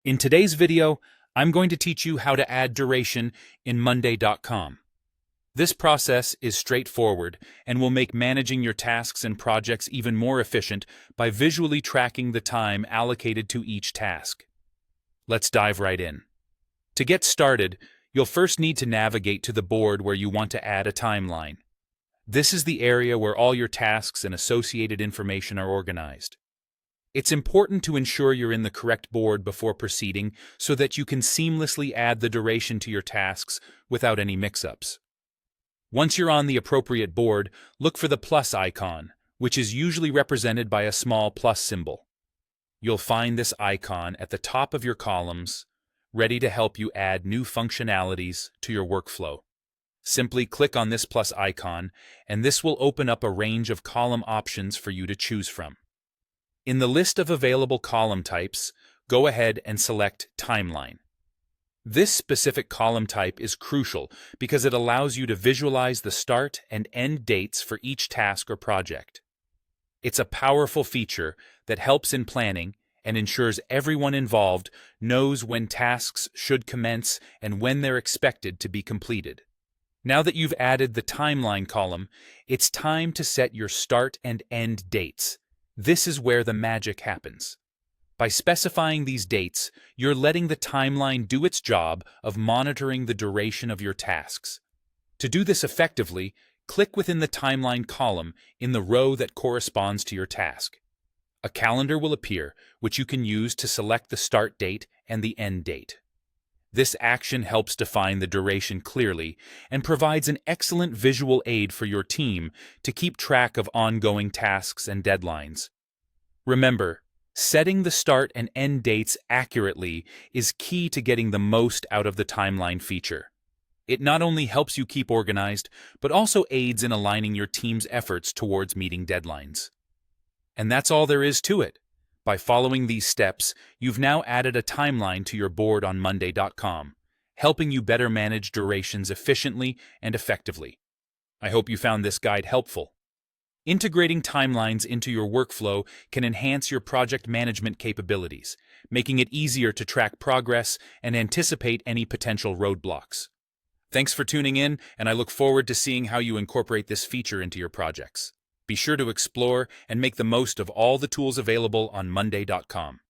In today's video, I'm going to teach you how to add duration in Monday.com. This process is straightforward and will make managing your tasks and projects even more efficient by visually tracking the time allocated to each task. Let's dive right in. To get started, you'll first need to navigate to the board where you want to add a timeline. This is the area where all your tasks and associated information are organized. It's important to ensure you're in the correct board before proceeding so that you can seamlessly add the duration to your tasks without any mix-ups. Once you're on the appropriate board, look for the plus icon, which is usually represented by a small plus symbol. You'll find this icon at the top of your columns, ready to help you add new functionalities to your workflow. Simply click on this plus icon, and this will open up a range of column options for you to choose from. In the list of available column types, go ahead and select Timeline. This specific column type is crucial because it allows you to visualize the start and end dates for each task or project. It's a powerful feature that helps in planning and ensures everyone involved knows when tasks should commence and when they're expected to be completed. Now that you've added the Timeline column, it's time to set your start and end dates. This is where the magic happens. By specifying these dates, you're letting the timeline do its job of monitoring the duration of your tasks. To do this effectively, click within the timeline column in the row that corresponds to your task. A calendar will appear, which you can use to select the start date and the end date. This action helps define the duration clearly and provides an excellent visual aid for your team to keep track of ongoing tasks and deadlines. Remember, setting the start and end dates accurately is key to getting the most out of the timeline feature. It not only helps you keep organized, but also aids in aligning your team's efforts towards meeting deadlines. And that's all there is to it. By following these steps, you've now added a timeline to your board on Monday.com, helping you better manage durations efficiently and effectively. I hope you found this guide helpful. Integrating timelines into your workflow can enhance your project management capabilities, making it easier to track progress and anticipate any potential roadblocks. Thanks for tuning in, and I look forward to seeing how you incorporate this feature into your projects. Be sure to explore and make the most of all the tools available on Monday.com.